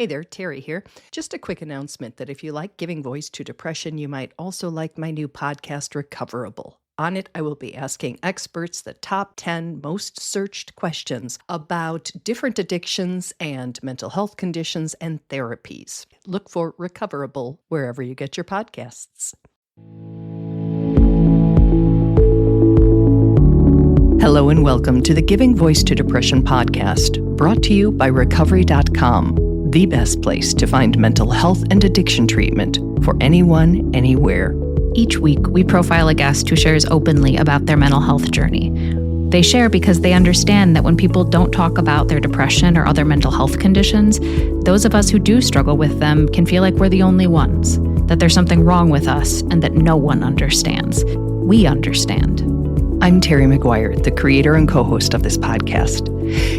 Hey there, Terry here. Just a quick announcement that if you like giving voice to depression, you might also like my new podcast, Recoverable. On it, I will be asking experts the top 10 most searched questions about different addictions and mental health conditions and therapies. Look for Recoverable wherever you get your podcasts. Hello and welcome to the Giving Voice to Depression podcast, brought to you by Recovery.com. The best place to find mental health and addiction treatment for anyone, anywhere. Each week, we profile a guest who shares openly about their mental health journey. They share because they understand that when people don't talk about their depression or other mental health conditions, those of us who do struggle with them can feel like we're the only ones, that there's something wrong with us, and that no one understands. We understand. I'm Terry McGuire, the creator and co-host of this podcast.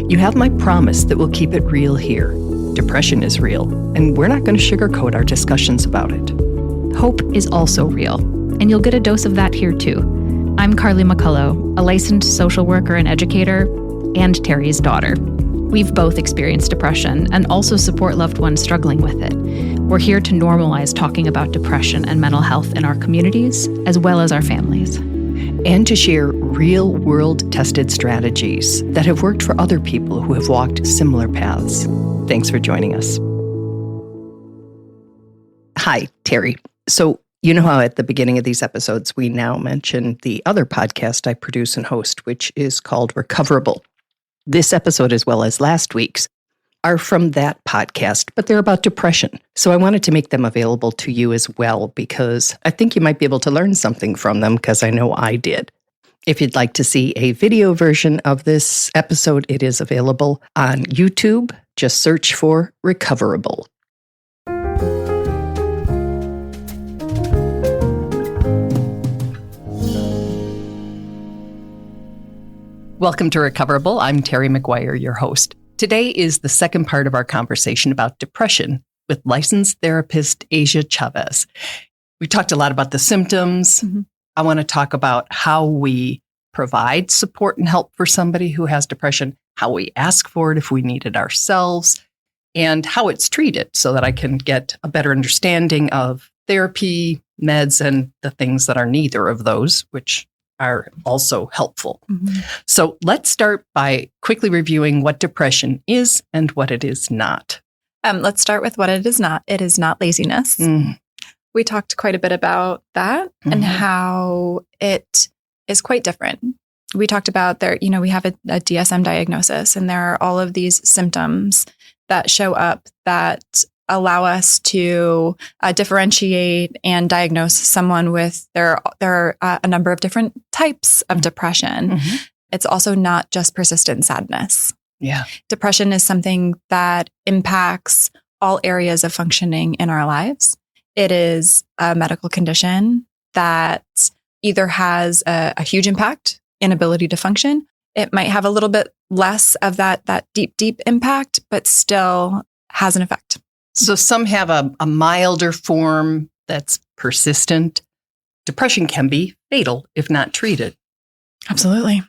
You have my promise that we'll keep it real here. Depression is real, and we're not going to sugarcoat our discussions about it. Hope is also real, and you'll get a dose of that here too. I'm Carly McCullough, a licensed social worker and educator, and Terry's daughter. We've both experienced depression and also support loved ones struggling with it. We're here to normalize talking about depression and mental health in our communities, as well as our families. And to share real-world tested strategies that have worked for other people who have walked similar paths. Thanks for joining us. Hi, Terry. So, you know how at the beginning of these episodes, we now mention the other podcast I produce and host, which is called Recoverable. This episode, as well as last week's, are from that podcast, but they're about depression. So I wanted to make them available to you as well, because I think you might be able to learn something from them, because I know I did. If you'd like to see a video version of this episode, it is available on YouTube. Just search for Recoverable. Welcome to Recoverable. I'm Terry McGuire, your host. Today is the second part of our conversation about depression with licensed therapist Asia Chavez. We talked a lot about the symptoms. Mm-hmm. I want to talk about how we provide support and help for somebody who has depression, how we ask for it if we need it ourselves, and how it's treated so that I can get a better understanding of therapy, meds, and the things that are neither of those, which are also helpful. Mm-hmm. So let's start by quickly reviewing what depression is and what it is not. Let's start with what it is not. It is not laziness. Mm. We talked quite a bit about that and how it is quite different. We talked about we have a DSM diagnosis, and there are all of these symptoms that show up that allow us to differentiate and diagnose someone with there are a number of different types of depression. Mm-hmm. It's also not just persistent sadness. Yeah. Depression is something that impacts all areas of functioning in our lives. It is a medical condition that either has a huge impact, inability to function. It might have a little bit less of that deep impact, but still has an effect. So some have a milder form that's persistent. Depression can be fatal if not treated. Absolutely.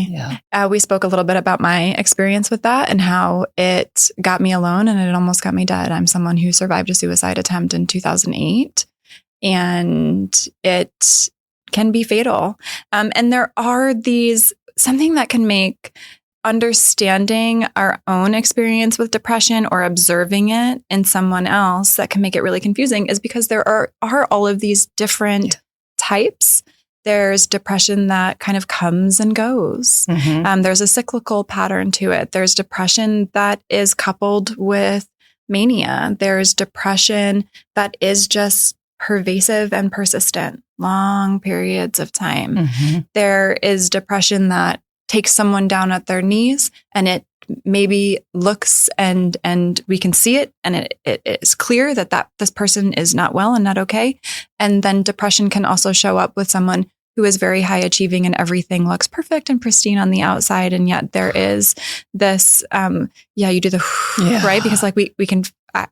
Yeah. We spoke a little bit about my experience with that and how it got me alone and it almost got me dead. I'm someone who survived a suicide attempt in 2008, and it can be fatal. And there are something that can make understanding our own experience with depression or observing it in someone else that can make it really confusing is because there are all of these different types. There's depression that kind of comes and goes. Mm-hmm. There's a cyclical pattern to it. There's depression that is coupled with mania. There's depression that is just pervasive and persistent, long periods of time. Mm-hmm. There is depression that takes someone down at their knees and it maybe looks and we can see it and it is clear that this person is not well and not okay. And then depression can also show up with someone who is very high achieving and everything looks perfect and pristine on the outside. And yet there is this, you do the right? Because like we can,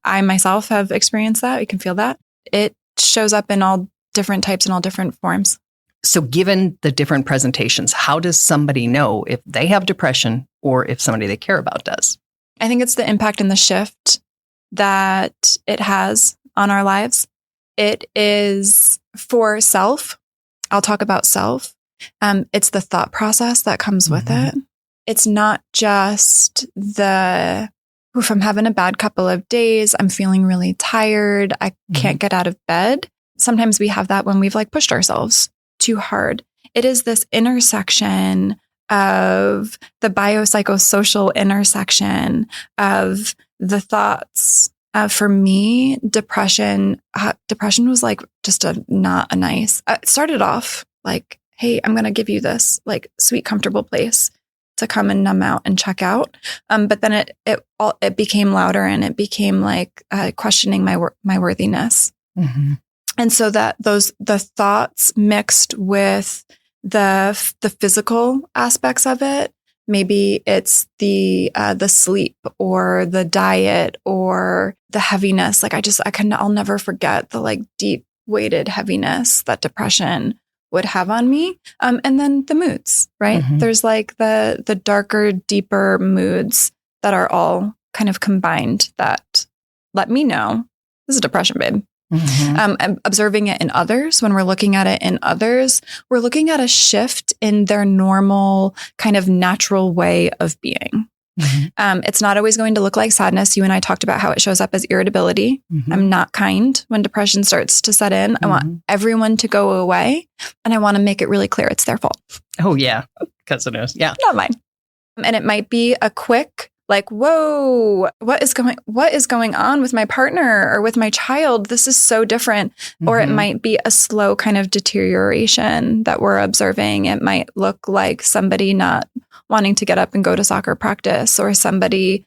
I myself have experienced that. We can feel that. It shows up in all different types and all different forms. So given the different presentations, how does somebody know if they have depression or if somebody they care about does? I think it's the impact and the shift that it has on our lives. It is for self. I'll talk about self. It's the thought process that comes with it. It's not just if I'm having a bad couple of days, I'm feeling really tired, I can't get out of bed. Sometimes we have that when we've like pushed ourselves too hard. It is this intersection of the biopsychosocial intersection of the thoughts. For me, depression was like just not a nice, it started off like, hey, I'm going to give you this like sweet, comfortable place to come and numb out and check out. But then it became louder, and it became like questioning my worthiness. And so that the thoughts mixed with the physical aspects of it. Maybe it's the sleep or the diet or the heaviness. Like I'll never forget the like deep weighted heaviness that depression would have on me. And then the moods, right? There's like the darker, deeper moods that are all kind of combined that let me know this is depression, babe. Observing it in others, when we're looking at it in others, we're looking at a shift in their normal kind of natural way of being. It's not always going to look like sadness. You and I talked about how it shows up as irritability. I'm not kind when depression starts to set in. I want everyone to go away, and I want to make it really clear it's their fault. Oh, yeah. Because it is. Yeah. Not mine. And it might be a quick, like, whoa, what is going on with my partner or with my child? This is so different. Or it might be a slow kind of deterioration that we're observing. It might look like somebody not wanting to get up and go to soccer practice, or somebody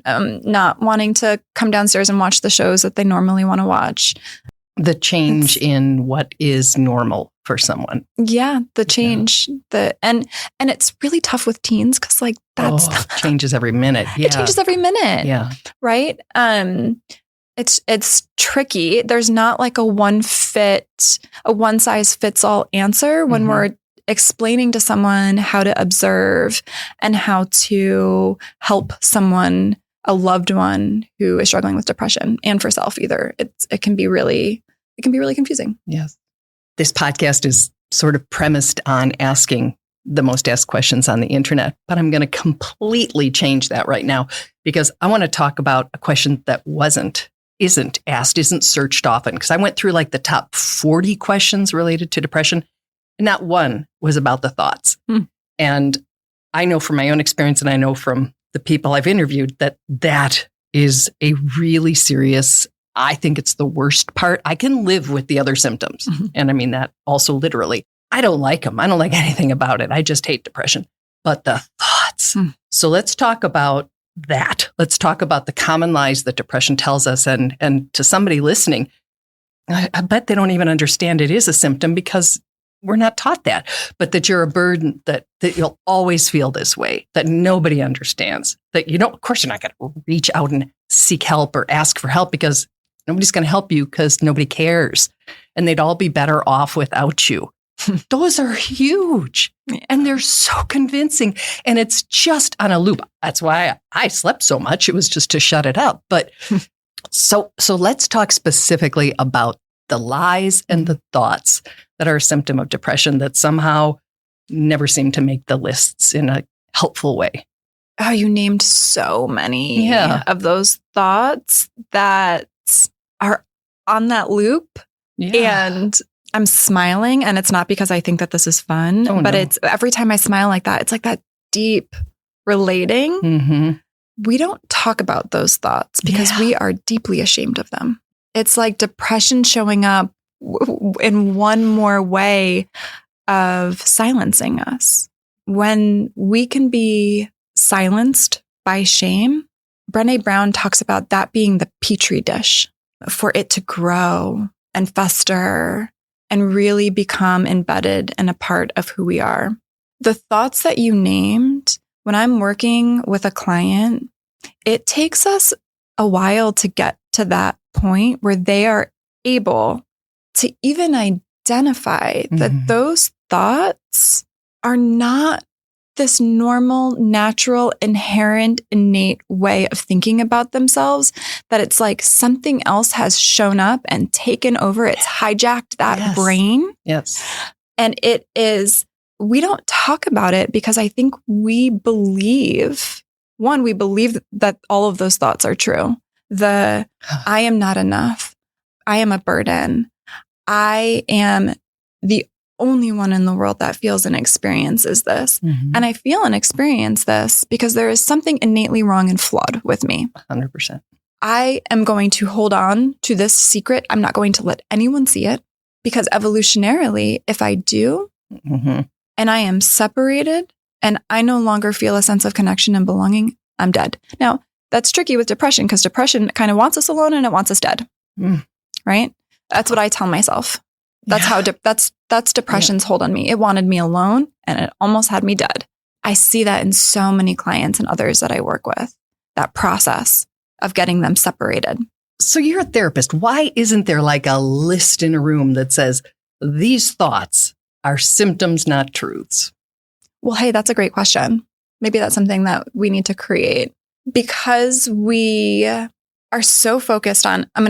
not wanting to come downstairs and watch the shows that they normally want to watch. The change in what is normal for someone. Yeah, the change. And it's really tough with teens because like that's changes every minute. Yeah. It changes every minute. Yeah. Right. It's tricky. There's not like a one size fits all answer when we're explaining to someone how to observe and how to help someone, a loved one who is struggling with depression, and for self either. It can be really confusing. Yes. This podcast is sort of premised on asking the most asked questions on the internet, but I'm going to completely change that right now because I want to talk about a question that isn't asked, isn't searched often. Because I went through like the top 40 questions related to depression, and not one was about the thoughts. And I know from my own experience, and I know from the people I've interviewed, that is a really serious, I think it's the worst part. I can live with the other symptoms. And I mean that also literally. I don't like them. I don't like anything about it. I just hate depression. But the thoughts. So let's talk about that. Let's talk about the common lies that depression tells us. And to somebody listening, I bet they don't even understand it is a symptom because we're not taught that, but that you're a burden, that you'll always feel this way, that nobody understands, that of course you're not going to reach out and seek help or ask for help because nobody's going to help you because nobody cares. And they'd all be better off without you. Those are huge and they're so convincing, and it's just on a loop. That's why I slept so much. It was just to shut it up. But so let's talk specifically about the lies and the thoughts that are a symptom of depression that somehow never seem to make the lists in a helpful way. Oh, you named so many of those thoughts that are on that loop. Yeah. And I'm smiling, and it's not because I think that this is fun, but it's every time I smile like that, it's like that deep relating. We don't talk about those thoughts because we are deeply ashamed of them. It's like depression showing up in one more way of silencing us. When we can be silenced by shame, Brené Brown talks about that being the petri dish for it to grow and fester and really become embedded and a part of who we are. The thoughts that you named, when I'm working with a client, it takes us a while to get to that point where they are able to even identify that those thoughts are not this normal, natural, inherent, innate way of thinking about themselves that it's like something else has shown up and taken over. It's hijacked that brain. Yes. And it is, we don't talk about it because I think we believe that all of those thoughts are true. I am not enough. I am a burden. I am the only one in the world that feels and experiences this. Mm-hmm. And I feel and experience this because there is something innately wrong and flawed with me. 100%. I am going to hold on to this secret. I'm not going to let anyone see it because evolutionarily, if I do, mm-hmm. and I am separated and I no longer feel a sense of connection and belonging, I'm dead. Now, that's tricky with depression because depression kind of wants us alone and it wants us dead. Right? That's what I tell myself. That's how that's depression's hold on me. It wanted me alone and it almost had me dead. I see that in so many clients and others that I work with, that process of getting them separated. So you're a therapist. Why isn't there like a list in a room that says these thoughts are symptoms, not truths? Well, hey, that's a great question. Maybe that's something that we need to create because we are so focused on, I'm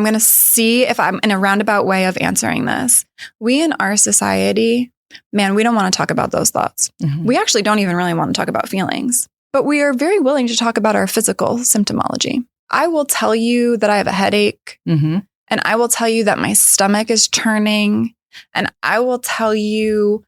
going to see if I'm in a roundabout way of answering this. We in our society, man, we don't want to talk about those thoughts. Mm-hmm. We actually don't even really want to talk about feelings, but we are very willing to talk about our physical symptomology. I will tell you that I have a headache, mm-hmm. and I will tell you that my stomach is churning, and I'll tell you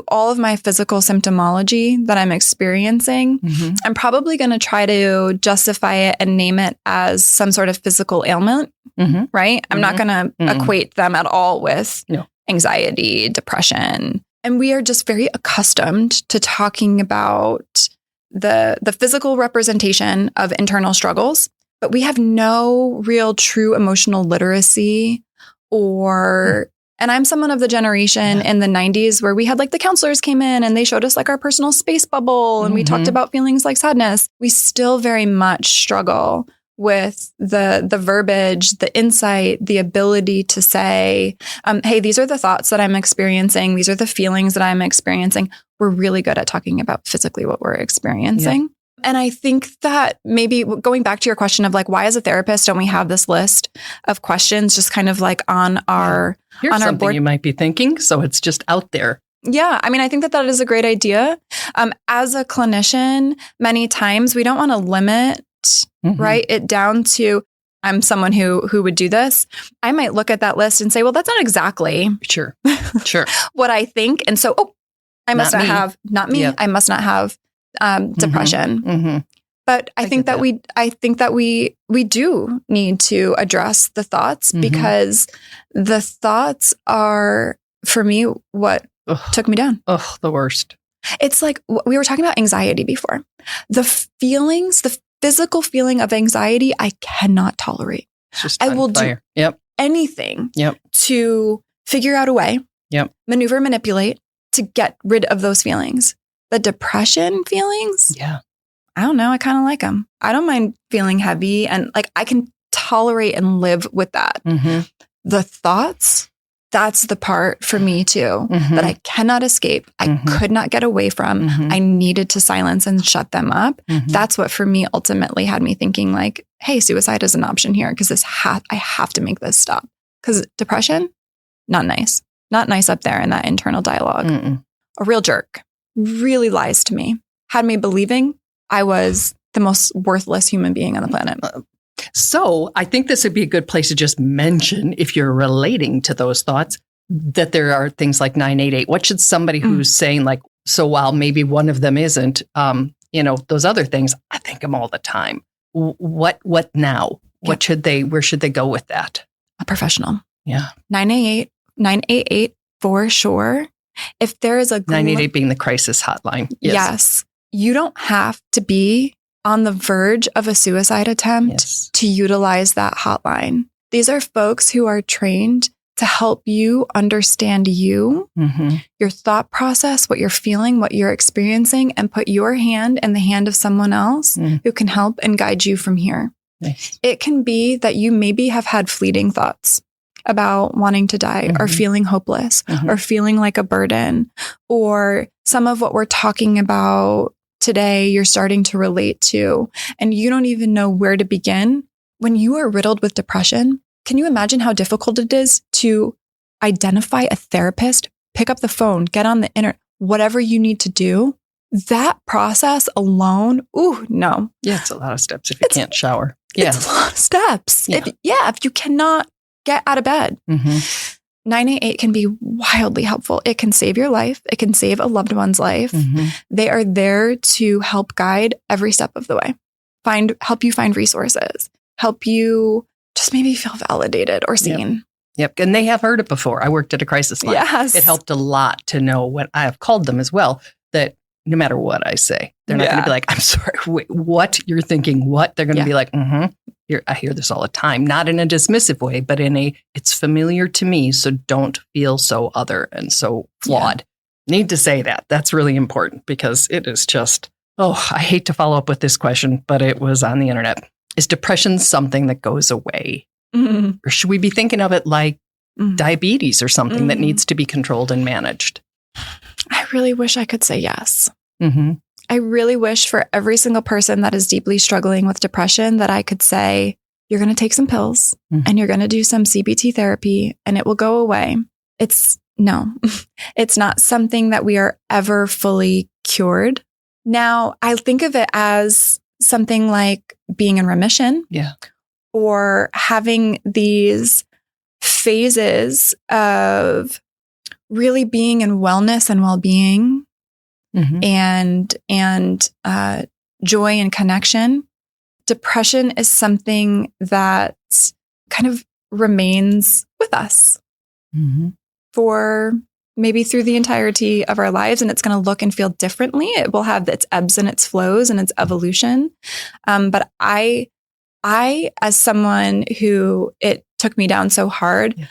all of my physical symptomology that I'm experiencing. Mm-hmm. I'm probably going to try to justify it and name it as some sort of physical ailment, mm-hmm. right? I'm not going to equate them at all with anxiety, depression. And we are just very accustomed to talking about the physical representation of internal struggles, but we have no real true emotional literacy and I'm someone of the generation in the 90s where we had like the counselors came in and they showed us like our personal space bubble and we talked about feelings like sadness. We still very much struggle with the verbiage, the insight, the ability to say, hey, these are the thoughts that I'm experiencing. These are the feelings that I'm experiencing. We're really good at talking about physically what we're experiencing. Yeah. And I think that maybe going back to your question of like, why as a therapist don't we have this list of questions just kind of like on our Here's on our something board? You might be thinking, so it's just out there. Yeah. I mean, I think that is a great idea. As a clinician, many times we don't want to limit right it down to I'm someone who would do this. I might look at that list and say, well, that's not exactly sure what I think. And so, I must not have depression. Mm-hmm. But I think that we do need to address the thoughts because the thoughts are, for me, what took me down. Oh, the worst. It's like we were talking about anxiety before. The feelings, the physical feeling of anxiety, I cannot tolerate. I will do anything to figure out a way, maneuver, manipulate to get rid of those feelings. The depression feelings, I don't know. I kind of like them. I don't mind feeling heavy and like I can tolerate and live with that. Mm-hmm. The thoughts, that's the part for me too, that I cannot escape. I could not get away from. I needed to silence and shut them up. That's what for me ultimately had me thinking like, hey, suicide is an option here because I have to make this stop. Because depression, not nice. Not nice up there in that internal dialogue. A real jerk. Really lies to me. Had me believing I was the most worthless human being on the planet. So I think this would be a good place to just mention, if you're relating to those thoughts, that there are things like 988. What should somebody who's saying like, so while maybe one of them isn't, those other things, I think them all the time. What now? Where should they go with that? A professional. Yeah. 988 for sure. If there is a 988 being the crisis hotline. Yes. You don't have to be on the verge of a suicide attempt to utilize that hotline. These are folks who are trained to help you understand you, your thought process, what you're feeling, what you're experiencing, and put your hand in the hand of someone else who can help and guide you from here. Nice. It can be that you maybe have had fleeting thoughts. about wanting to die or feeling hopeless or feeling like a burden, or some of what we're talking about today, you're starting to relate to, and you don't even know where to begin. When you are riddled with depression, can you imagine how difficult it is to identify a therapist, pick up the phone, get on the internet, whatever you need to do? That process alone, no. Yeah, it's a lot of steps if you can't shower. Yeah. It's a lot of steps. Yeah. If you cannot get out of bed. 988 can be wildly helpful. It can save your life. It can save a loved one's life. They are there to help guide every step of the way. Help you find resources, help you just maybe feel validated or seen. Yep. And they have heard it before. I worked at a crisis line. Yes. It helped a lot to know when I have called them as well, that no matter what I say, they're not going to be like, I'm sorry, wait, what? You're thinking what? They're going to be like, I hear this all the time, not in a dismissive way, but it's familiar to me. So don't feel so other and so flawed. Need to say that. That's really important because it is just, I hate to follow up with this question, but it was on the internet. Is depression something that goes away? Or should we be thinking of it like diabetes or something that needs to be controlled and managed? I really wish I could say yes. I really wish for every single person that is deeply struggling with depression that I could say, you're going to take some pills and you're going to do some CBT therapy and it will go away. It's not something that we are ever fully cured. Now, I think of it as something like being in remission. Yeah. Or having these phases of really being in wellness and well-being and joy and connection. Depression is something that kind of remains with us for maybe through the entirety of our lives, and it's going to look and feel differently. It will have its ebbs and its flows and its evolution. But I, as someone who it took me down so hard,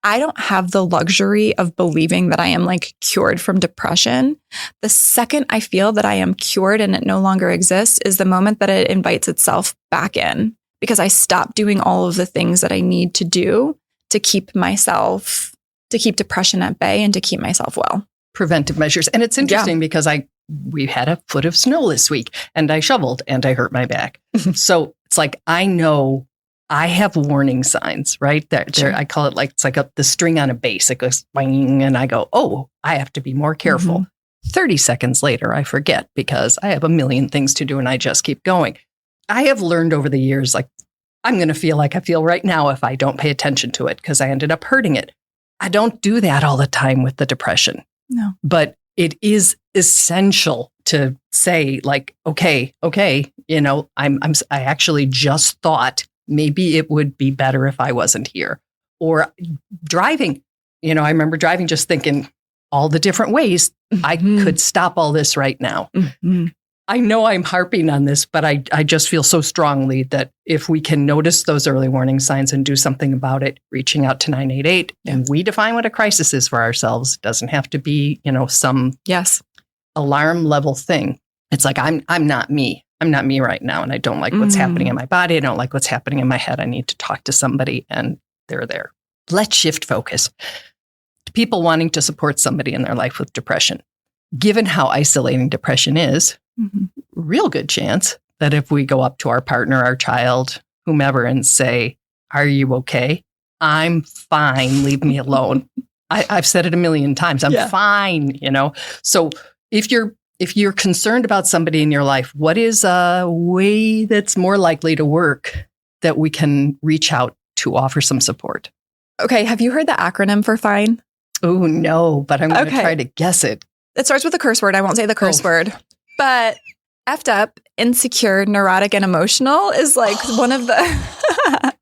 I don't have the luxury of believing that I am like cured from depression. The second I feel that I am cured and it no longer exists is the moment that it invites itself back in, because I stop doing all of the things that I need to do to keep depression at bay and to keep myself well. Preventive measures. And it's interesting because we had a foot of snow this week and I shoveled and I hurt my back. So it's like, I know I have warning signs, right? I call it like, it's like the string on a bass. It goes bang, and I go, I have to be more careful. 30 seconds later, I forget because I have a million things to do and I just keep going. I have learned over the years, like, I'm going to feel like I feel right now if I don't pay attention to it because I ended up hurting it. I don't do that all the time with the depression. No. But it is essential to say like, okay, I actually just thought maybe it would be better if I wasn't here. Or driving, I remember driving just thinking all the different ways I could stop all this right now. I know I'm harping on this, but I just feel so strongly that if we can notice those early warning signs and do something about it, reaching out to 988, and we define what a crisis is for ourselves, doesn't have to be, some alarm level thing. It's like, I'm not me. I'm not me right now. And I don't like what's happening in my body. I don't like what's happening in my head. I need to talk to somebody, and they're there. Let's shift focus to people wanting to support somebody in their life with depression. Given how isolating depression is, real good chance that if we go up to our partner, our child, whomever, and say, are you okay? I'm fine. Leave me alone. I've said it a million times. I'm fine, So if you're concerned about somebody in your life, what is a way that's more likely to work that we can reach out to offer some support? Okay. Have you heard the acronym for FINE? Oh, no, but I'm going to try to guess it. It starts with a curse word. I won't say the curse word, but effed up, insecure, neurotic, and emotional is like one of the.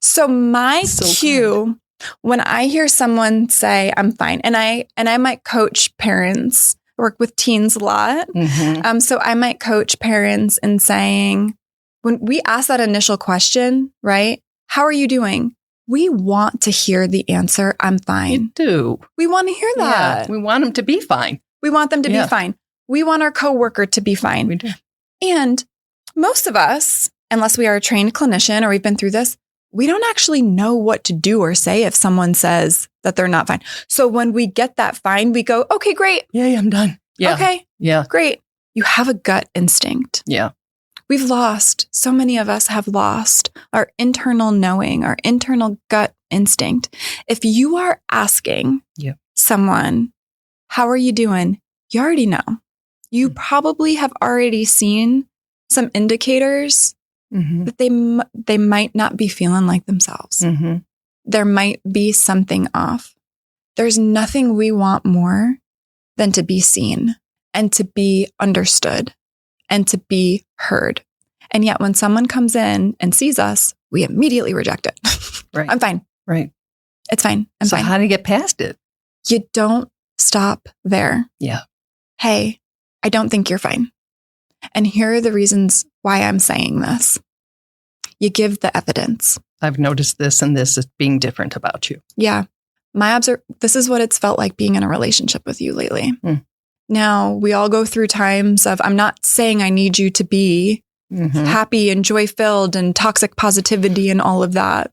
So my cue when I hear someone say I'm fine, and I might coach parents, work with teens a lot. So I might coach parents in saying, when we ask that initial question, right? How are you doing? We want to hear the answer, I'm fine. You do. We want to hear that. Yeah, we want them to be fine. We want them to be fine. We want our coworker to be fine. We do. And most of us, unless we are a trained clinician or we've been through this, we don't actually know what to do or say if someone says that they're not fine. So when we get that fine, we go, okay, great. Yeah, I'm done. Yeah. Okay. Yeah. Great. You have a gut instinct. Yeah. We've lost, so many of us have lost our internal knowing, our internal gut instinct. If you are asking someone, how are you doing? You already know. You probably have already seen some indicators that they might not be feeling like themselves. There might be something off. There's nothing we want more than to be seen and to be understood and to be heard. And yet when someone comes in and sees us, we immediately reject it. Right. I'm fine. Right. It's fine. I'm so fine. How do you get past it? You don't stop there. Yeah. Hey, I don't think you're fine. And here are the reasons why I'm saying this. You give the evidence. I've noticed this and this is being different about you. Yeah. This is what it's felt like being in a relationship with you lately. Now, we all go through times of, I'm not saying I need you to be happy and joy-filled and toxic positivity and all of that.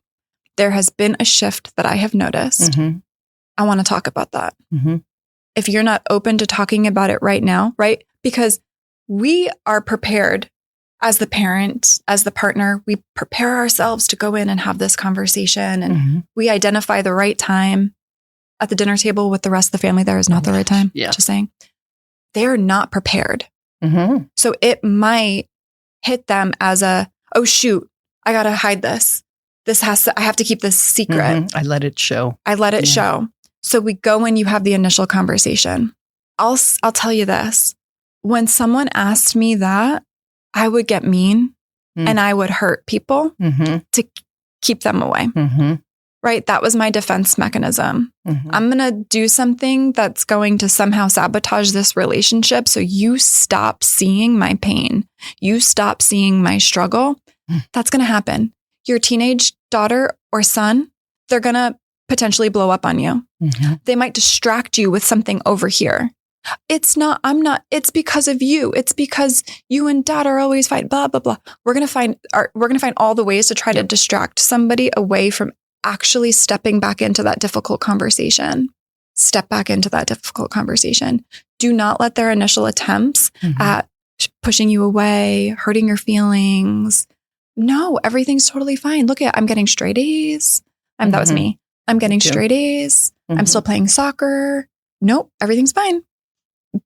There has been a shift that I have noticed. I want to talk about that. If you're not open to talking about it right now, right? Because we are prepared as the parent, as the partner, we prepare ourselves to go in and have this conversation and we identify the right time at the dinner table with the rest of the family. There is not the right time. Yeah. Just saying. They're not prepared. So it might hit them as oh shoot, I got to hide this. I have to keep this secret. I let it show. Show. So we go and you have the initial conversation. I'll tell you this. When someone asked me that, I would get mean and I would hurt people to keep them away. Right? That was my defense mechanism. I'm going to do something that's going to somehow sabotage this relationship. So you stop seeing my pain. You stop seeing my struggle. That's going to happen. Your teenage daughter or son, they're going to potentially blow up on you. They might distract you with something over here. It's because of you. It's because you and dad are always fighting, blah, blah, blah. We're going to find all the ways to try to distract somebody away from actually stepping back into that difficult conversation. Step back into that difficult conversation. Do not let their initial attempts at pushing you away, hurting your feelings. No, everything's totally fine. Look I'm getting straight A's. That was me. I'm getting straight A's. I'm still playing soccer. Nope, everything's fine.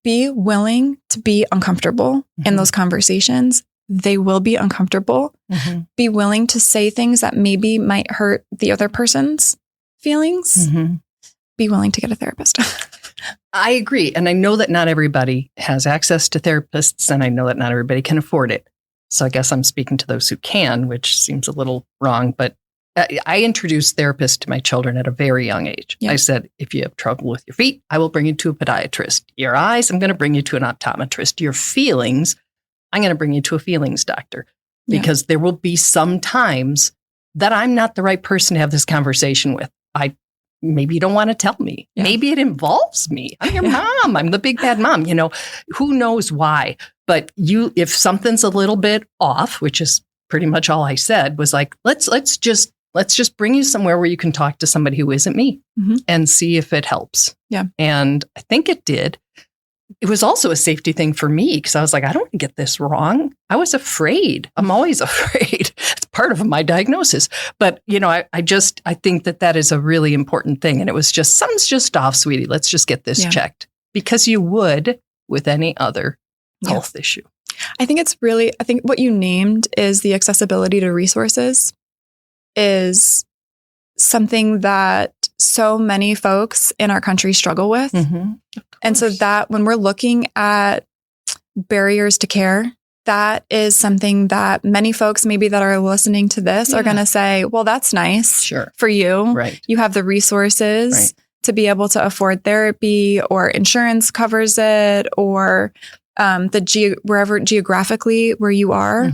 Be willing to be uncomfortable in those conversations. They will be uncomfortable. Be willing to say things that maybe might hurt the other person's feelings. Be willing to get a therapist. I agree. And I know that not everybody has access to therapists, and I know that not everybody can afford it. So I guess I'm speaking to those who can, which seems a little wrong. But I introduced therapists to my children at a very young age. I said, if you have trouble with your feet, I will bring you to a podiatrist. Your eyes, I'm going to bring you to an optometrist. Your feelings, I'm going to bring you to a feelings doctor. Because there will be some times that I'm not the right person to have this conversation with. Maybe you don't want to tell me. Maybe it involves me. I'm your mom. I'm the big bad mom. Who knows why? But if something's a little bit off, which is pretty much all I said, was like, let's just bring you somewhere where you can talk to somebody who isn't me and see if it helps. And I think it did. It was also a safety thing for me because I was like, I don't want to get this wrong. I was afraid. I'm always afraid. It's part of my diagnosis. But, I think that is a really important thing. And it was just, something's just off, sweetie. Let's just get this checked. Because you would with any other health issue. I think what you named is the accessibility to resources is something that so many folks in our country struggle with. And so that when we're looking at barriers to care, that is something that many folks maybe that are listening to this are going to say, well, that's nice for you. Right. You have the resources to be able to afford therapy, or insurance covers it, or wherever geographically where you are.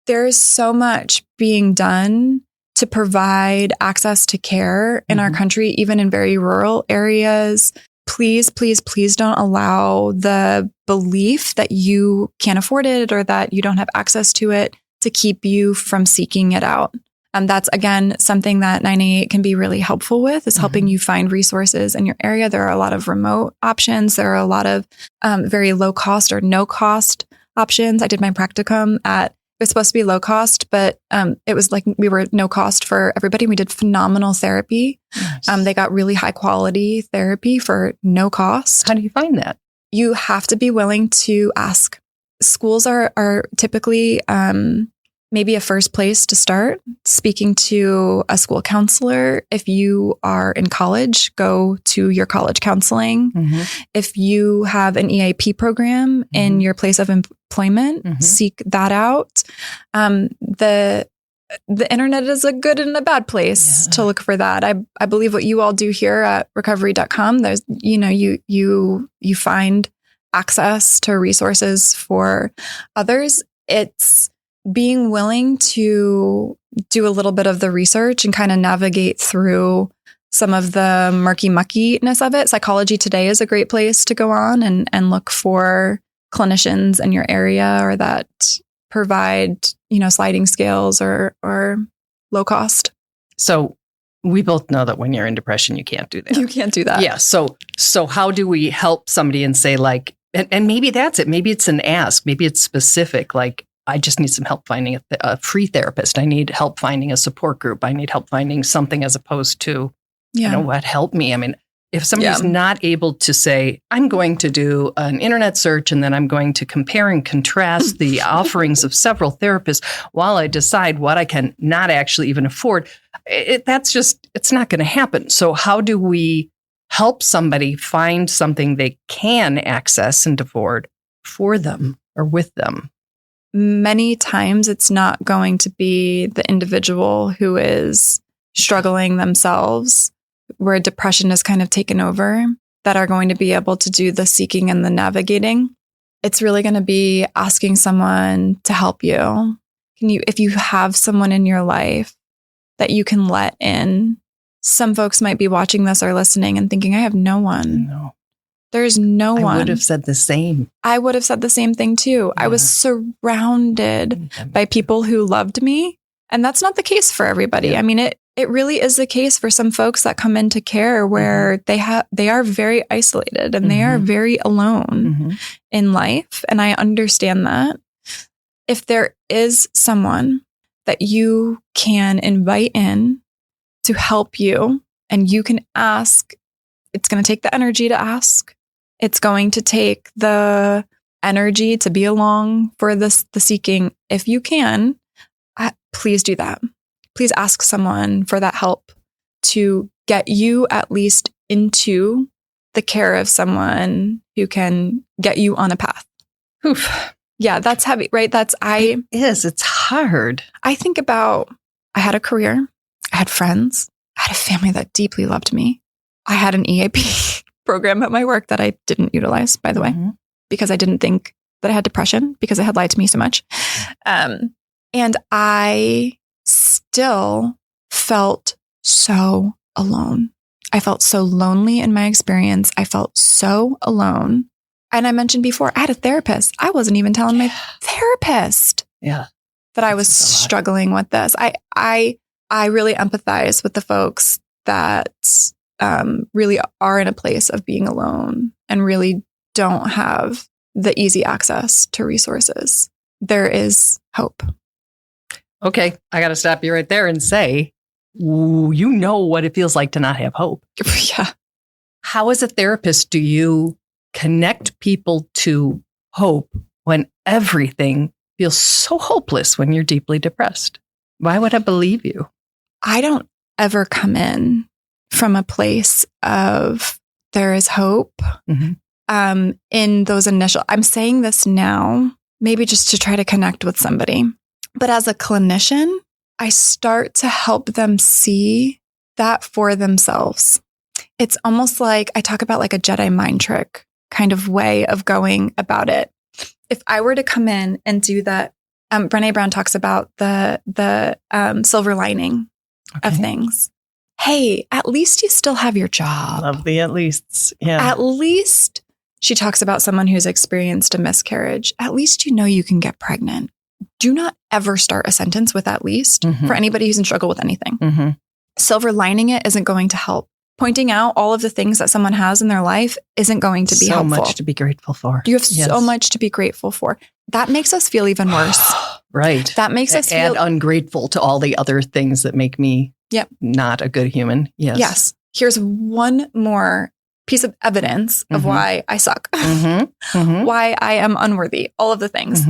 There's so much being done to provide access to care in our country, even in very rural areas. Please, please, please don't allow the belief that you can't afford it or that you don't have access to it to keep you from seeking it out. That's, again, something that 988 can be really helpful with, is helping you find resources in your area. There are a lot of remote options. There are a lot of very low cost or no cost options. I did my practicum it was supposed to be low cost, but it was like we were no cost for everybody. We did phenomenal therapy. Nice. They got really high quality therapy for no cost. How do you find that? You have to be willing to ask. Schools are typically maybe a first place to start. Speaking to a school counselor. If you are in college, go to your college counseling. If you have an EAP program in your place of employment, seek that out. The internet is a good and a bad place to look for that. I believe what you all do here at recovery.com, there's, you find access to resources for others. It's being willing to do a little bit of the research and kind of navigate through some of the murky muckiness of it. Psychology Today is a great place to go on and look for clinicians in your area or that provide, sliding scales or low cost. So we both know that when you're in depression, you can't do that. You can't do that. Yeah. So how do we help somebody and say, like, and maybe that's it. Maybe it's an ask. Maybe it's specific. Like, I just need some help finding a free therapist. I need help finding a support group. I need help finding something as opposed to, what, help me. I mean, if somebody's not able to say, I'm going to do an internet search and then I'm going to compare and contrast the offerings of several therapists while I decide what I can not actually even afford, it's not going to happen. So how do we help somebody find something they can access and afford for them or with them? Many times it's not going to be the individual who is struggling themselves, where depression is kind of taken over, that are going to be able to do the seeking and the navigating. It's really going to be asking someone to help you. If you have someone in your life that you can let in, some folks might be watching this or listening and thinking, I have no one. No. There's no one. I would have said the same. I would have said the same thing too. Yeah. I was surrounded by people who loved me. And that's not the case for everybody. Yeah. I mean, it really is the case for some folks that come into care where they are very isolated and they are very alone in life. And I understand that. If there is someone that you can invite in to help you, and you can ask, it's going to take the energy to ask. It's going to take the energy to be along for the seeking. If you can, please do that. Please ask someone for that help to get you at least into the care of someone who can get you on a path. Oof. Yeah, that's heavy, right? It is. It's hard. I think about, I had a career. I had friends. I had a family that deeply loved me. I had an EAP program at my work that I didn't utilize, by the way, because I didn't think that I had depression because it had lied to me so much. And I still felt so alone. I felt so lonely in my experience. I felt so alone. And I mentioned before, I had a therapist. I wasn't even telling my therapist that I was struggling with this. I really empathize with the folks that really are in a place of being alone and really don't have the easy access to resources. There is hope. Okay, I got to stop you right there and say, you know what it feels like to not have hope. Yeah. How, as a therapist, do you connect people to hope when everything feels so hopeless when you're deeply depressed? Why would I believe you? I don't ever come in from a place of there is hope. In those initial, I'm saying this now, maybe just to try to connect with somebody. But as a clinician, I start to help them see that for themselves. It's almost like I talk about like a Jedi mind trick kind of way of going about it. If I were to come in and do that, Brené Brown talks about the silver lining of things. Hey, at least you still have your job. Love the at leasts. Yeah. At least she talks about someone who's experienced a miscarriage. At least you know you can get pregnant. do not ever start a sentence with at least for anybody who's in struggle with anything. Silver lining it isn't going to help. Pointing out all of the things that someone has in their life isn't going to be helpful. So much to be grateful for. You have so much to be grateful for. That makes us feel even worse. Right. That makes us feel ungrateful to all the other things that make me not a good human. Yes. Here's one more piece of evidence of why I suck, why I am unworthy, all of the things.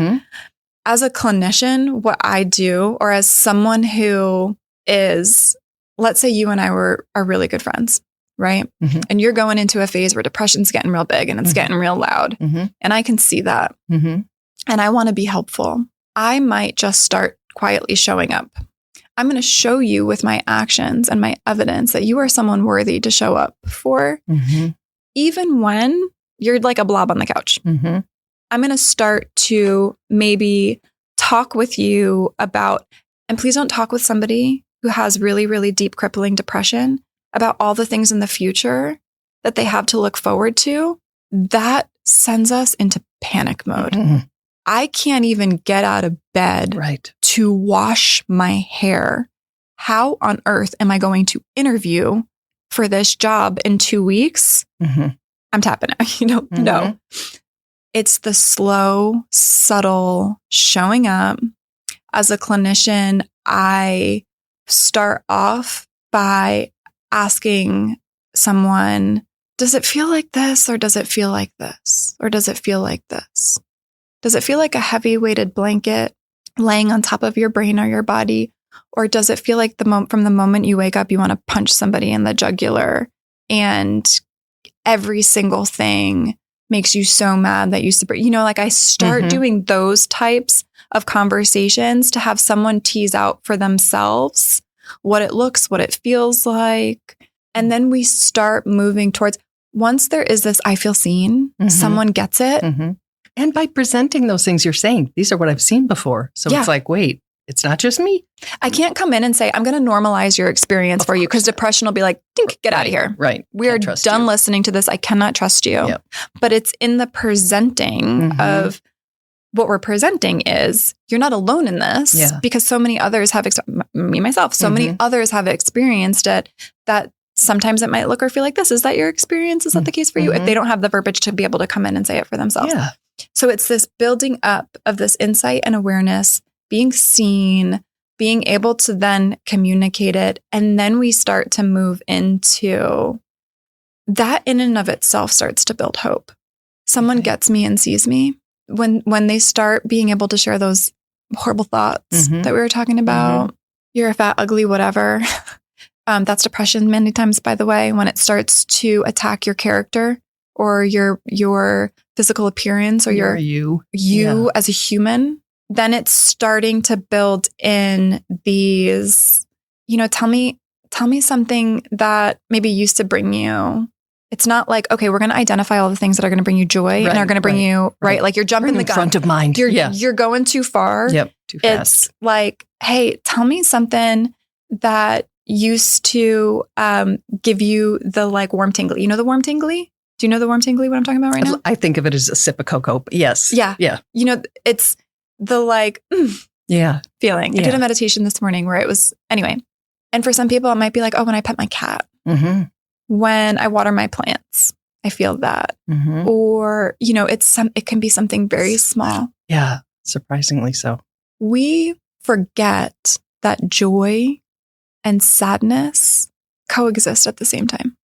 As a clinician, what I do, or as someone who is, let's say you and I are really good friends, right? And you're going into a phase where depression's getting real big and it's getting real loud. And I can see that. And I want to be helpful. I might just start quietly showing up. I'm going to show you with my actions and my evidence that you are someone worthy to show up for, even when you're like a blob on the couch. I'm going to start to maybe talk with you about, and please don't talk with somebody who has really, really deep crippling depression about all the things in the future that they have to look forward to. That sends us into panic mode. I can't even get out of bed to wash my hair. How on earth am I going to interview for this job in 2 weeks? I'm tapping out, no. It's the slow, subtle showing up. As a clinician, I start off by asking someone, does it feel like this, or does it feel like this? Or does it feel like this? Does it feel like a heavy weighted blanket laying on top of your brain or your body? Or does it feel like from the moment you wake up, you want to punch somebody in the jugular, and every single thing makes you so mad that I start doing those types of conversations to have someone tease out for themselves what it looks, what it feels like. And then we start moving towards, once there is this, I feel seen, someone gets it. And by presenting those things, you're saying, these are what I've seen before. So it's like, wait, it's not just me. I can't come in and say, I'm going to normalize your experience for you, because depression will be like, dink, get out of here. Right. We are done listening to this. I cannot trust you. But it's in the presenting of what we're presenting is, you're not alone in this, because so many others have, me, myself, so many others have experienced it, that sometimes it might look or feel like this. Is that your experience? Is that the case for you? If they don't have the verbiage to be able to come in and say it for themselves. So it's this building up of this insight and awareness, being seen, being able to then communicate it. And then we start to move into that. In and of itself starts to build hope. Someone gets me and sees me. When they start being able to share those horrible thoughts that we were talking about, you're a fat, ugly, whatever. That's depression many times, by the way, when it starts to attack your character or your physical appearance or you as a human. Then it's starting to build in these, tell me something that maybe used to bring you. It's not like, okay, we're going to identify all the things that are going to bring you joy and are going to bring you, like you're jumping the gun. Front of mind. You're going too far. Too fast. It's like, hey, tell me something that used to give you the like warm tingly. You know the warm tingly? Do you know the warm tingly, what I'm talking about right now? I think of it as a sip of cocoa. Yes. Yeah. It's the like, feeling. I did a meditation this morning where it was, anyway. And for some people, it might be like, oh, when I pet my cat, when I water my plants, I feel that. Or, it can be something very small. Yeah. Surprisingly so. We forget that joy and sadness coexist at the same time.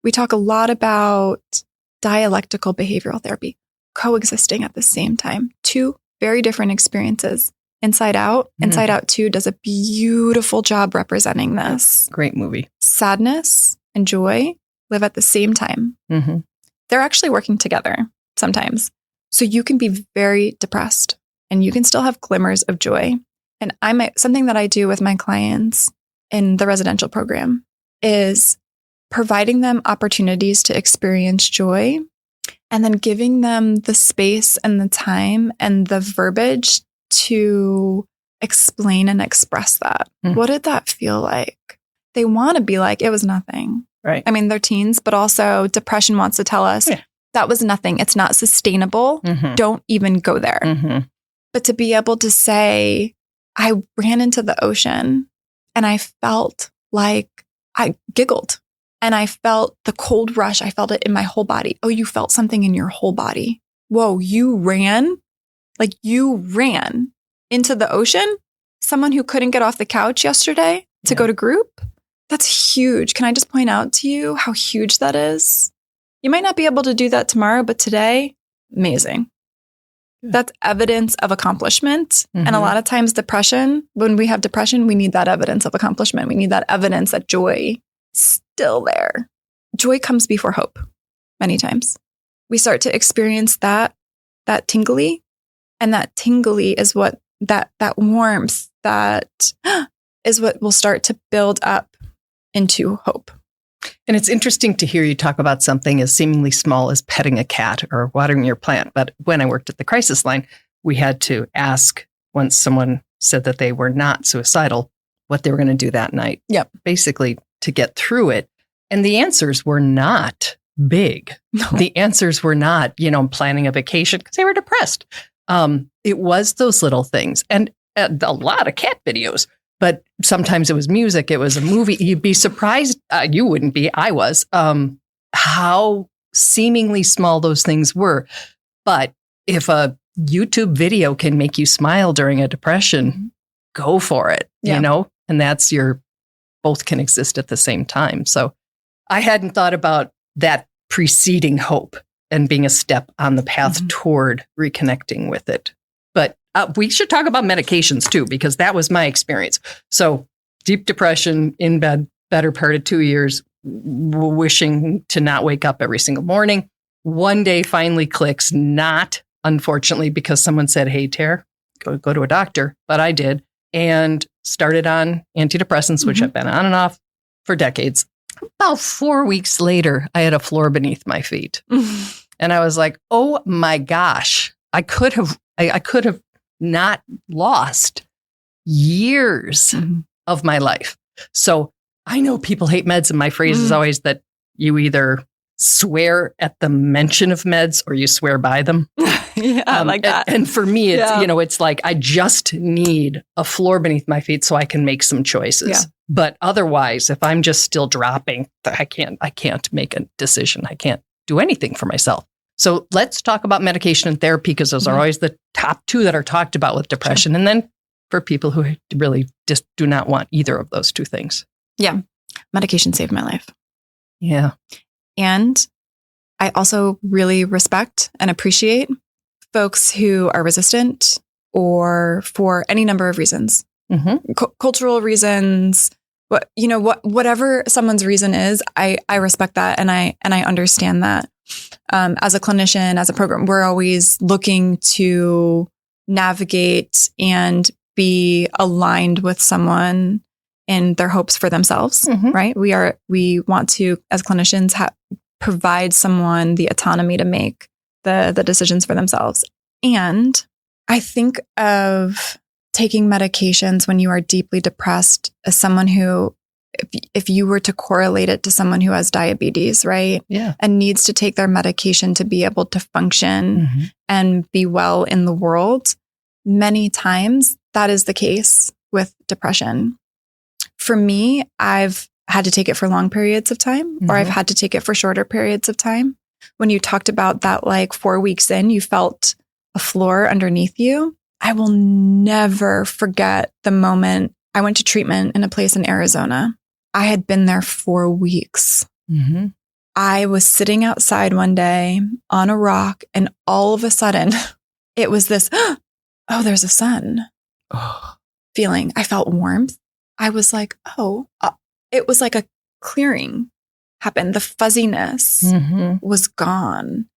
We talk a lot about dialectical behavioral therapy, coexisting at the same time. Two very different experiences. Inside Out. Inside Out 2 does a beautiful job representing this. Great movie. Sadness and joy live at the same time. They're actually working together sometimes. So you can be very depressed and you can still have glimmers of joy. And something that I do with my clients in the residential program is providing them opportunities to experience joy and then giving them the space and the time and the verbiage to explain and express that. What did that feel like? They want to be like, it was nothing. Right. I mean, they're teens, but also depression wants to tell us that was nothing. It's not sustainable. Don't even go there. But to be able to say, I ran into the ocean and I felt like I giggled and I felt the cold rush. I felt it in my whole body. Oh, you felt something in your whole body. Whoa, you ran? Like you ran into the ocean? Someone who couldn't get off the couch yesterday to go to group? That's huge. Can I just point out to you how huge that is? You might not be able to do that tomorrow, but today, amazing. That's evidence of accomplishment. And a lot of times depression, when we have depression, we need that evidence of accomplishment. We need that evidence that joy is still there. Joy comes before hope many times. We start to experience that tingly, and that tingly is what that warmth, that is what will start to build up into hope. And it's interesting to hear you talk about something as seemingly small as petting a cat or watering your plant. But when I worked at the crisis line, we had to ask, once someone said that they were not suicidal, what they were going to do that night. Yep. Basically To get through it. And the answers were not big. No. The answers were not, planning a vacation because they were depressed. It was those little things. And a lot of cat videos. But sometimes it was music, it was a movie. You'd be surprised, you wouldn't be, I was, how seemingly small those things were. But if a YouTube video can make you smile during a depression, go for it, and that's both can exist at the same time. So I hadn't thought about that preceding hope and being a step on the path toward reconnecting with it. But we should talk about medications too, because that was my experience. So deep depression, in bed, better part of 2 years, wishing to not wake up every single morning. One day finally clicks, not unfortunately because someone said, hey, Tara, go to a doctor. But I did, and started on antidepressants, which I've been on and off for decades. About 4 weeks later, I had a floor beneath my feet. And I was like, oh my gosh, I could have not lost years of my life. So I know people hate meds, and my phrase is always that you either swear at the mention of meds or you swear by them. I like that. And for me, it's, it's like, I just need a floor beneath my feet so I can make some choices. Yeah. But otherwise, if I'm just still dropping, I can't make a decision. I can't do anything for myself. So let's talk about medication and therapy, because those are always the top two that are talked about with depression. Sure. And then for people who really just do not want either of those two things. Yeah. Medication saved my life. Yeah. And I also really respect and appreciate folks who are resistant, or for any number of reasons, cultural reasons, whatever someone's reason is, I respect that. And I understand that. As a clinician, as a program, we're always looking to navigate and be aligned with someone in their hopes for themselves, right? We want to, as clinicians, provide someone the autonomy to make the decisions for themselves. And I think of taking medications when you are deeply depressed as someone who, if you were to correlate it to someone who has diabetes, right? Yeah. And needs to take their medication to be able to function and be well in the world, many times that is the case with depression. For me, I've had to take it for long periods of time, or I've had to take it for shorter periods of time. When you talked about that, like 4 weeks in, you felt a floor underneath you. I will never forget the moment I went to treatment in a place in Arizona. I had been there 4 weeks. I was sitting outside one day on a rock, and all of a sudden it was this, oh, there's a sun feeling. I felt warmth. I was like, it was like a clearing happened. The fuzziness was gone.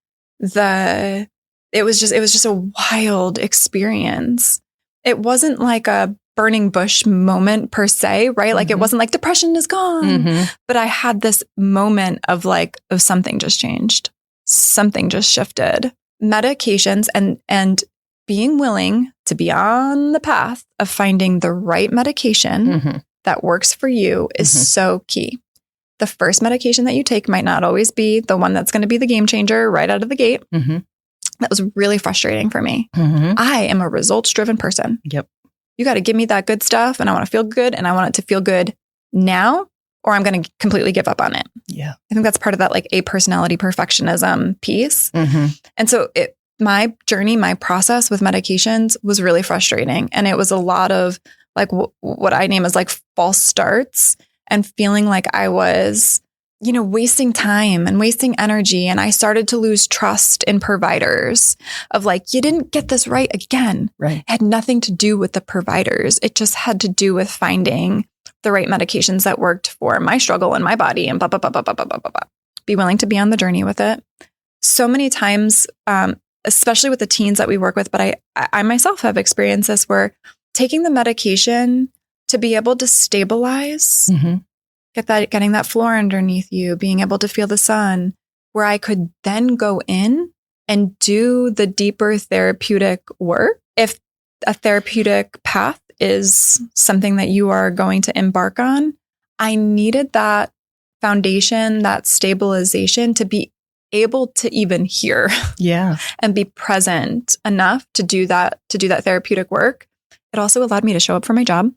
It was just a wild experience. It wasn't like a burning bush moment per se, right? Like it wasn't like depression is gone, but I had this moment of something just changed. Something just shifted. Medications and being willing to be on the path of finding the right medication that works for you is so key. The first medication that you take might not always be the one that's going to be the game changer right out of the gate. That was really frustrating for me. I am a results-driven person. Yep. You got to give me that good stuff and I want to feel good and I want it to feel good now or I'm going to completely give up on it. Yeah. I think that's part of that like a personality perfectionism piece. And so my journey, my process with medications was really frustrating. And it was a lot of like what I name as like false starts and feeling like I was, wasting time and wasting energy. And I started to lose trust in providers of like, you didn't get this right again. Right. It had nothing to do with the providers. It just had to do with finding the right medications that worked for my struggle and my body and blah, blah, blah, blah, blah, blah, blah, blah. Be willing to be on the journey with it. So many times, especially with the teens that we work with, but I myself have experienced this where taking the medication to be able to stabilize, getting that floor underneath you, being able to feel the sun, where I could then go in and do the deeper therapeutic work. If a therapeutic path is something that you are going to embark on, I needed that foundation, that stabilization to be able to even hear and be present enough to do that therapeutic work. It also allowed me to show up for my job.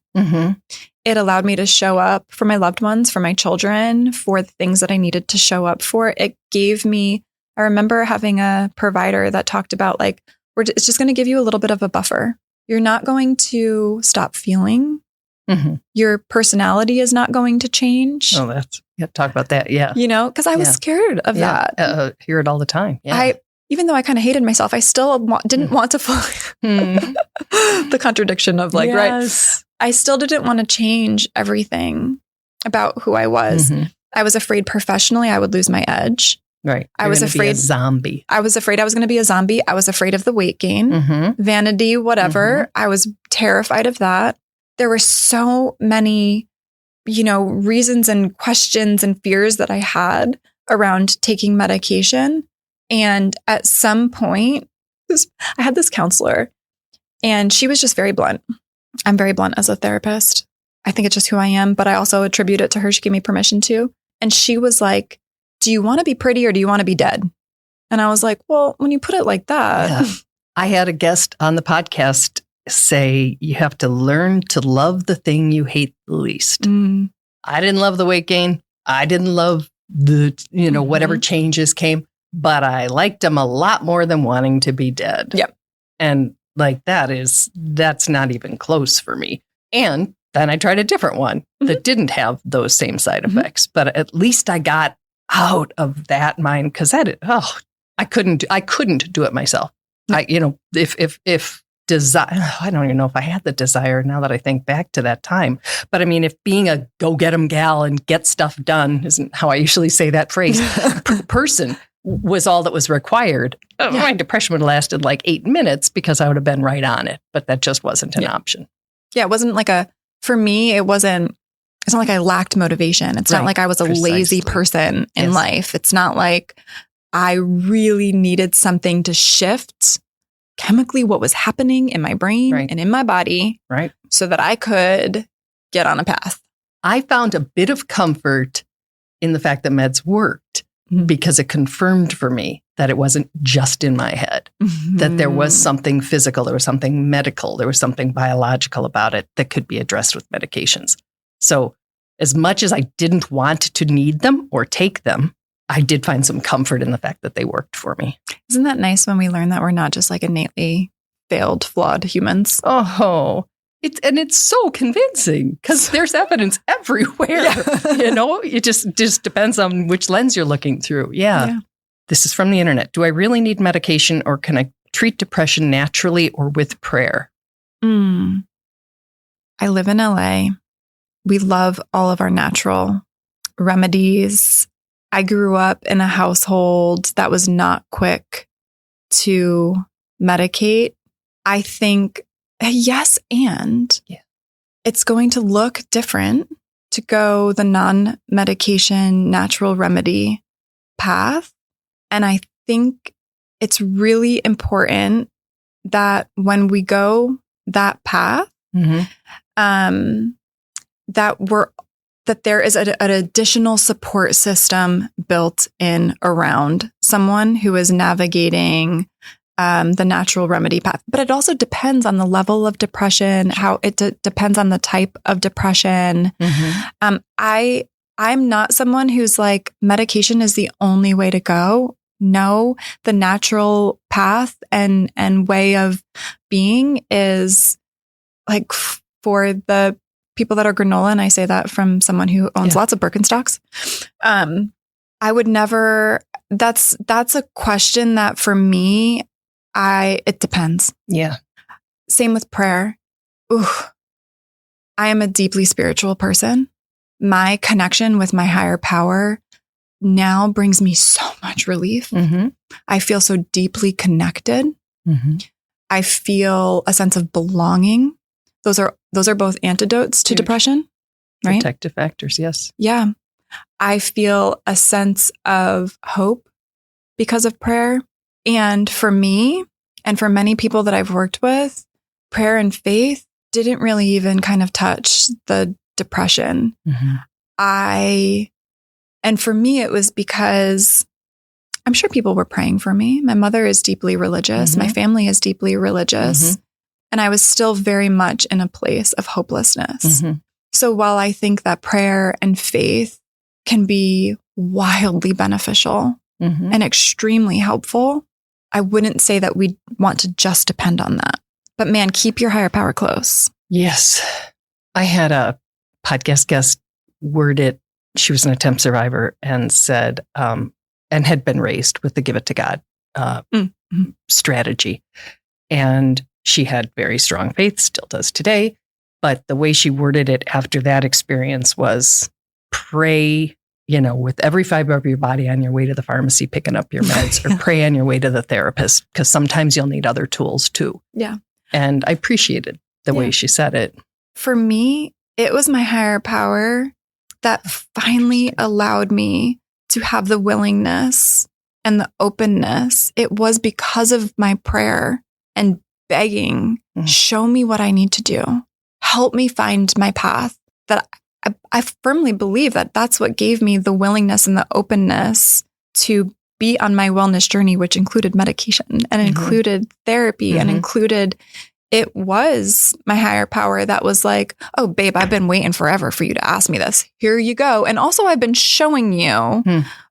It allowed me to show up for my loved ones, for my children, for the things that I needed to show up for. It gave me, I remember having a provider that talked about like, it's just going to give you a little bit of a buffer. You're not going to stop feeling. Your personality is not going to change. Oh, talk about that. Yeah. Because I was scared of that. Hear it all the time. Yeah. Even though I kind of hated myself, I still didn't want to the contradiction of like, right. I still didn't want to change everything about who I was. I was afraid professionally I would lose my edge. Right. I was afraid be a zombie. I was afraid I was going to be a zombie. I was afraid of the weight gain, vanity, whatever. I was terrified of that. There were so many, reasons and questions and fears that I had around taking medication. And at some point, I had this counselor and she was just very blunt. I'm very blunt as a therapist. I think it's just who I am, but I also attribute it to her. She gave me permission to. And she was like, do you want to be pretty or do you want to be dead? And I was like, well, when you put it like that. I had a guest on the podcast say, you have to learn to love the thing you hate the least. I didn't love the weight gain. I didn't love the, whatever changes came, but I liked them a lot more than wanting to be dead. Yep. And like that's not even close for me. And then I tried a different one that didn't have those same side effects, but at least I got out of that mind because I couldn't do it myself. If desire, I don't even know if I had the desire now that I think back to that time. But I mean, if being a go get 'em gal and get stuff done isn't how I usually say that phrase, person was all that was required. My depression would have lasted like 8 minutes because I would have been right on it, but that just wasn't an option. Yeah, it wasn't like for me, it's not like I lacked motivation. It's not like I was a lazy person in life. It's not like I really needed something to shift chemically what was happening in my brain and in my body so that I could get on a path. I found a bit of comfort in the fact that meds worked because it confirmed for me that it wasn't just in my head, that there was something physical, there was something medical, there was something biological about it that could be addressed with medications. So as much as I didn't want to need them or take them, I did find some comfort in the fact that they worked for me. Isn't that nice when we learn that we're not just like innately failed, flawed humans? Oh, it's so convincing because there's evidence everywhere. It just depends on which lens you're looking through. Yeah. This is from the internet. Do I really need medication or can I treat depression naturally or with prayer? I live in LA. We love all of our natural remedies. I grew up in a household that was not quick to medicate. I think, yes, and it's going to look different to go the non-medication natural remedy path. And I think it's really important that when we go that path, that there is an additional support system built in around someone who is navigating the natural remedy path. But it also depends on the level of depression, how it depends on the type of depression. I'm not someone who's like, medication is the only way to go. No, the natural path and way of being is like for the people that are granola. And I say that from someone who owns lots of Birkenstocks. I would never, that's a question that for me, it depends. Yeah. Same with prayer. Ooh, I am a deeply spiritual person. My connection with my higher power now brings me so much relief. I feel so deeply connected. I feel a sense of belonging. Those are both antidotes to depression, right? Protective factors, yes. Yeah. I feel a sense of hope because of prayer. And for me, and for many people that I've worked with, prayer and faith didn't really even kind of touch the depression. And for me, it was because I'm sure people were praying for me. My mother is deeply religious. My family is deeply religious. And I was still very much in a place of hopelessness. So while I think that prayer and faith can be wildly beneficial and extremely helpful, I wouldn't say that we want to just depend on that. But man, keep your higher power close. Yes. I had a podcast guest word it. She was an attempt survivor and said, and had been raised with the give it to God strategy. And she had very strong faith, still does today. But the way she worded it after that experience was pray, with every fiber of your body on your way to the pharmacy, picking up your meds, or pray on your way to the therapist, because sometimes you'll need other tools too. Yeah. And I appreciated the way she said it. For me, it was my higher power that finally allowed me to have the willingness and the openness. It was because of my prayer and begging, show me what I need to do. Help me find my path. That I firmly believe that that's what gave me the willingness and the openness to be on my wellness journey, which included medication and included therapy and included, it was my higher power that was like, oh, babe, I've been waiting forever for you to ask me this. Here you go. And also I've been showing you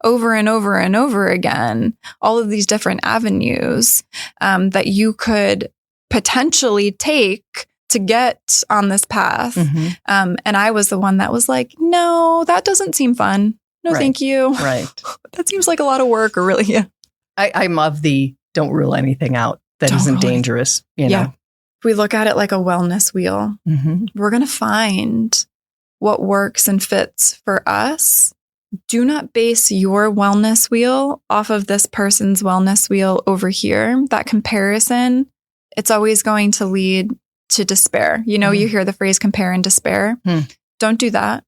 over and over and over again, all of these different avenues that you could potentially take to get on this path. And I was the one that was like, no, that doesn't seem fun. No, thank you. Right. That seems like a lot of work, or really. Yeah. I'm of the don't rule anything out that isn't dangerous. You know? If we look at it like a wellness wheel, we're going to find what works and fits for us. Do not base your wellness wheel off of this person's wellness wheel over here. That comparison, it's always going to lead to despair. You hear the phrase compare and despair. Don't do that.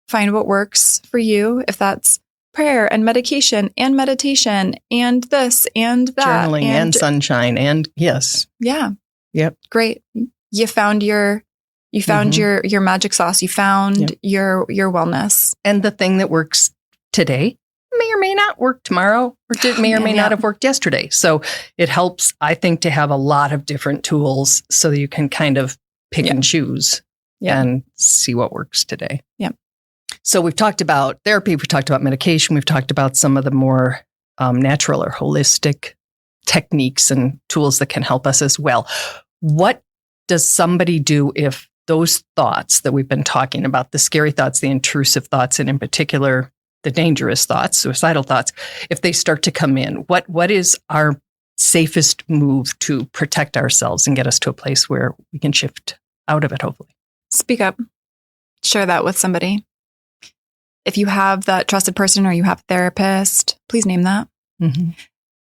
Find what works for you. If that's prayer and medication and meditation and this and that. Journaling and sunshine and yes. Yeah. Yep. Great. You found your magic sauce. You found your wellness. And the thing that works today may or may not work tomorrow, or may or may not have worked yesterday. So it helps, I think, to have a lot of different tools so that you can kind of pick and choose and see what works today. Yeah. So we've talked about therapy, we've talked about medication, we've talked about some of the more natural or holistic techniques and tools that can help us as well. What does somebody do if those thoughts that we've been talking about, the scary thoughts, the intrusive thoughts, and in particular, the dangerous thoughts, suicidal thoughts, if they start to come in, what is our safest move to protect ourselves and get us to a place where we can shift out of it, hopefully? Speak up. Share that with somebody. If you have that trusted person or you have a therapist, please name that.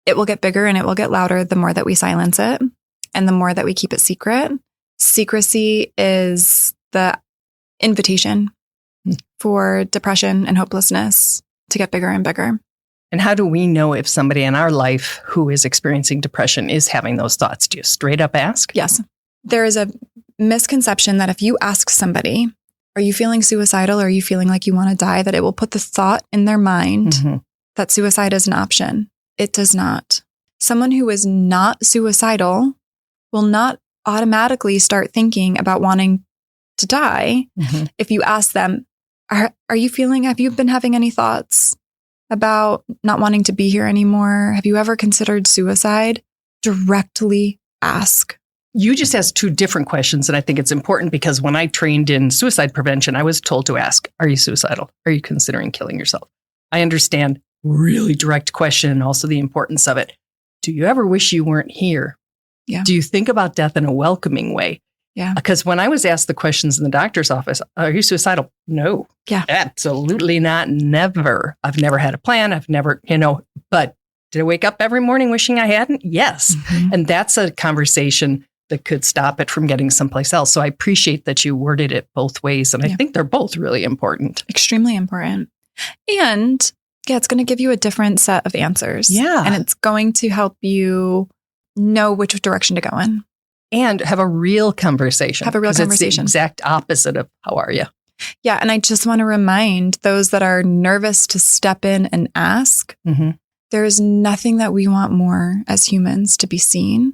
It will get bigger and it will get louder the more that we silence it and the more that we keep it secret. Secrecy is the invitation for depression and hopelessness to get bigger and bigger. And how do we know if somebody in our life who is experiencing depression is having those thoughts? Do you straight up ask? Yes. There is a misconception that if you ask somebody, are you feeling suicidal? Or are you feeling like you want to die? That it will put the thought in their mind that suicide is an option. It does not. someone who is not suicidal will not automatically start thinking about wanting to die. If you ask them, have you been having any thoughts about not wanting to be here anymore? Have you ever considered suicide? Directly ask. You just asked two different questions, and I think it's important because when I trained in suicide prevention, I was told to ask, are you suicidal? Are you considering killing yourself? I understand really direct question and also the importance of it. Do you ever wish you weren't here? Yeah. Do you think about death in a welcoming way? Yeah. Because when I was asked the questions in the doctor's office, are you suicidal? No. Yeah. Absolutely not. Never. I've never had a plan. I've never, but did I wake up every morning wishing I hadn't? Yes. And that's a conversation that could stop it from getting someplace else. So I appreciate that you worded it both ways. And I think they're both really important. Extremely important. And it's going to give you a different set of answers. Yeah. And it's going to help you know which direction to go in. And have a real conversation. Have a real conversation. It's the exact opposite of how are you? Yeah. And I just want to remind those that are nervous to step in and ask, there is nothing that we want more as humans to be seen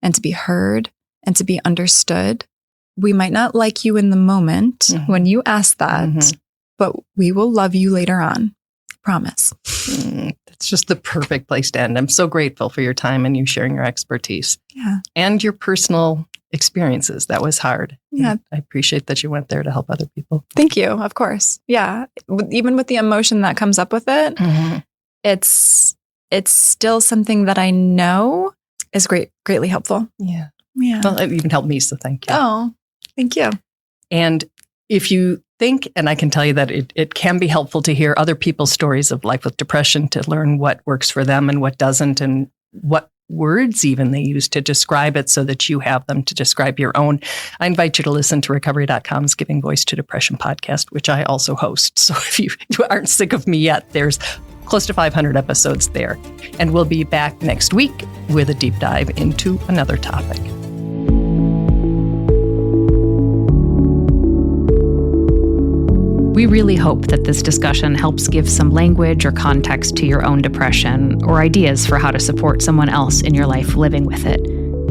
and to be heard and to be understood. We might not like you in the moment when you ask that, but we will love you later on. Promise. That's just the perfect place to end. I'm so grateful for your time and you sharing your expertise. Yeah. And your personal experiences. That was hard. Yeah. I appreciate that you went there to help other people. Thank you. Of course. Yeah. Even with the emotion that comes up with it, it's still something that I know is greatly helpful. Yeah. Yeah. Well, it even helped me. So thank you. Oh, thank you. And if you think, and I can tell you that it can be helpful to hear other people's stories of life with depression to learn what works for them and what doesn't and what words even they use to describe it so that you have them to describe your own. I invite you to listen to Recovery.com's Giving Voice to Depression podcast, which I also host. So if you aren't sick of me yet, there's close to 500 episodes there. And we'll be back next week with a deep dive into another topic. We really hope that this discussion helps give some language or context to your own depression or ideas for how to support someone else in your life living with it.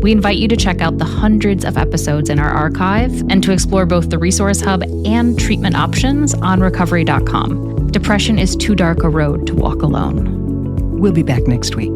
We invite you to check out the hundreds of episodes in our archive and to explore both the Resource Hub and treatment options on Recovery.com. Depression is too dark a road to walk alone. We'll be back next week.